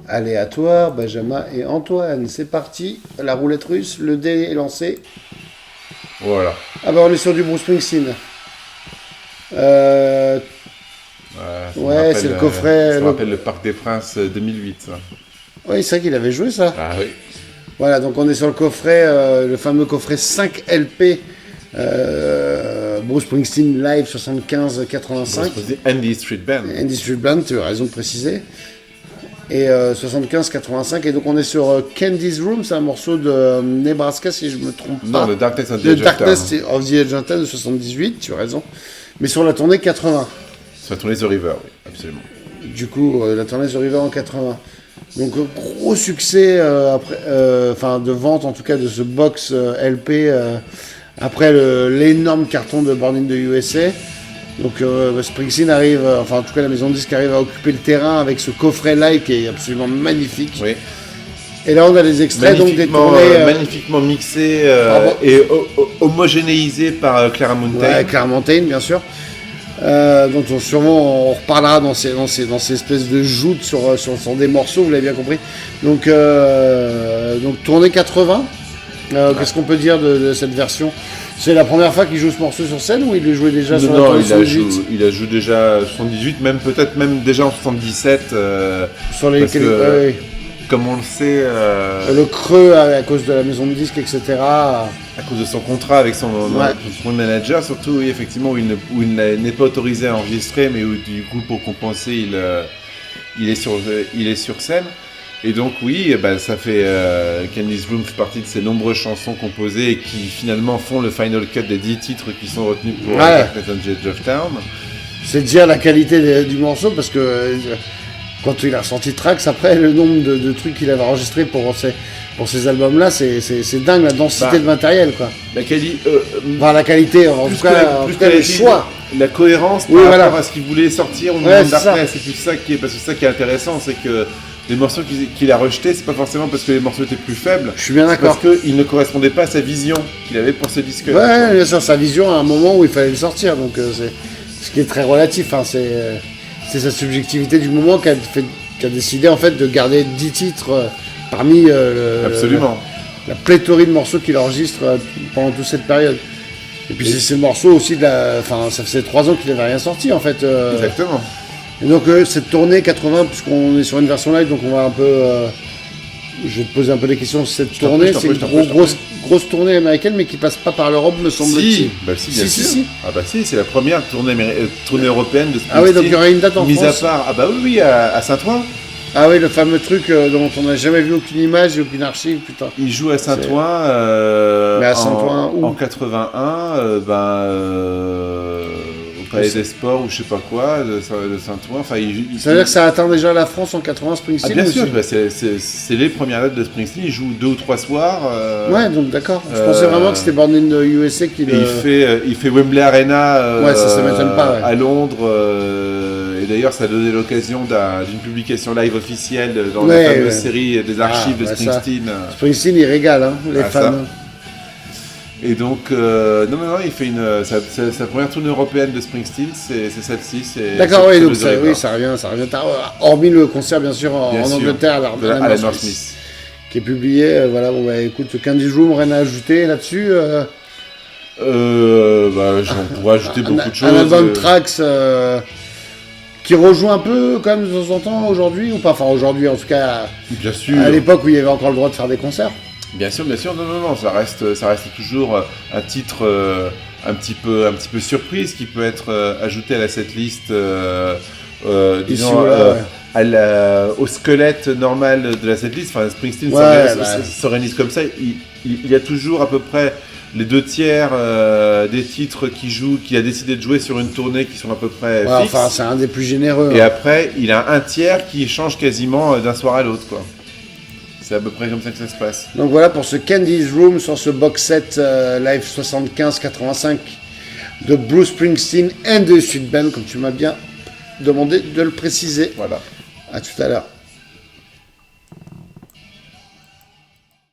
Allez, à toi, Benjamin et Antoine. C'est parti. La roulette russe, le dé est lancé. Voilà. Ah bah on est sur du Bruce Springsteen. Ouais, c'est le coffret. Ça me rappelle le Parc des Princes 2008, ça. Oui, c'est vrai qu'il avait joué ça. Ah oui. Voilà, donc on est sur le coffret, le fameux coffret 5 LP. Bruce Springsteen Live 75-85. Andy Street Band. Andy Street Band, tu as raison de préciser. Et 75-85. Et donc on est sur Candy's Room, c'est un morceau de Nebraska, si je me trompe pas. Non, The Darkness of the The Edge of Darkness Town. of the Edge of Town de 78, tu as raison. Mais sur la tournée 80. Sur la tournée The River, oui, absolument. Du coup, la tournée The River en 80. Donc gros succès de vente en tout cas de ce box LP après l'énorme carton de Born in the USA. Donc Springsteen arrive, en tout cas la maison de disque arrive à occuper le terrain avec ce coffret live qui est absolument magnifique. Oui. Et là on a les extraits donc des tournées magnifiquement mixés et homogénéisés par Clara Mountain. Ouais, Clara Mountain bien sûr. Donc sûrement on reparlera dans ces espèces de joutes sur des morceaux, vous l'avez bien compris. Donc tournée 80. Qu'est-ce qu'on peut dire de cette version? C'est la première fois qu'il joue ce morceau sur scène ou il le jouait déjà sur la tournée 78? Il a joué déjà 78, peut-être même déjà en 77. Sur les comme on le sait, le creux à cause de la maison de disques, etc. À cause de son contrat avec son manager, surtout oui, effectivement, où il n'est pas autorisé à enregistrer, mais où du coup pour compenser, il est sur scène. Et donc oui, ça fait Candy's Room fait partie de ces nombreuses chansons composées et qui finalement font le final cut des 10 titres qui sont retenus pour Darkness on the Edge of Town. C'est dire la qualité du morceau parce que quand il a sorti Trax, après le nombre de trucs qu'il avait enregistrés pour ces albums-là, c'est dingue la densité de matériel quoi. La qualité, la qualité, en tout cas le choix. La cohérence par rapport à ce qu'il voulait sortir au moment de Darkness, c'est plus ça qui est intéressant, c'est que les morceaux qu'il a rejetés, c'est pas forcément parce que les morceaux étaient plus faibles. Je suis bien d'accord. Parce qu'ils ne correspondaient pas à sa vision qu'il avait pour ce disque-là. Ouais, bien sûr, sa vision à un moment où il fallait le sortir. Donc c'est ce qui est très relatif. Hein, c'est sa subjectivité du moment qui a décidé en fait de garder 10 titres parmi la pléthorie de morceaux qu'il enregistre pendant toute cette période. Et puis c'est le morceau aussi ça faisait 3 ans qu'il n'avait rien sorti en fait. Exactement. Et donc cette tournée 80, puisqu'on est sur une version live, donc on va un peu... je vais te poser un peu des questions sur cette tournée. C'est une grosse tournée américaine, mais qui passe pas par l'Europe, me semble-t-il. Si, bien sûr. Ah bah si, c'est la première tournée européenne de Springsteen. Ah oui, donc il y aura une date en France. Mise à part, à Saint-Ouen. Ah oui, le fameux truc dont on n'a jamais vu aucune image et aucune archive, putain. Il joue à Saint-Ouen, mais à Saint-Ouen en 81, au Palais des Sports ou je sais pas quoi, de Saint-Ouen. Ça veut dire que ça atteint déjà la France en 80, Springsteen? Ah bien sûr, c'est les premières dates de Springsteen, il joue 2 ou 3 soirs. Ouais, donc d'accord. Je pensais vraiment que c'était Born in the USA qui le... Il fait Wembley Arena ça m'étonne pas, à Londres. Et d'ailleurs, ça a donné l'occasion d'une publication live officielle dans la fameuse série des archives de Springsteen. Springsteen, il régale les fans. Et donc, il fait sa première tournée européenne de Springsteen, c'est celle-ci. D'accord, oui, donc ça revient. Hormis le concert, bien sûr, en Angleterre, à la North Smith, qui est publié. Écoute, Candy's Room, rien à ajouter là-dessus. On pourrait ajouter beaucoup de choses. Un album Trax qui rejoue un peu quand même de temps en temps aujourd'hui, ou pas? Enfin, aujourd'hui, en tout cas, bien sûr. À l'époque où il y avait encore le droit de faire des concerts. Bien sûr, non, ça reste toujours un titre un petit peu surprise qui peut être ajouté à la setlist, disons, au squelette normal de la setlist. Enfin, Springsteen s'organise comme ça. Il y a toujours à peu près les 2 tiers des titres qu'il a décidé de jouer sur une tournée qui sont à peu près fixes. Enfin, c'est un des plus généreux. Et après, il a un tiers qui change quasiment d'un soir à l'autre, quoi. C'est à peu près comme ça que ça se passe. Donc voilà pour ce Candy's Room sur ce box set live 75-85 de Bruce Springsteen and the Street Band, comme tu m'as bien demandé de le préciser. Voilà. À tout à l'heure.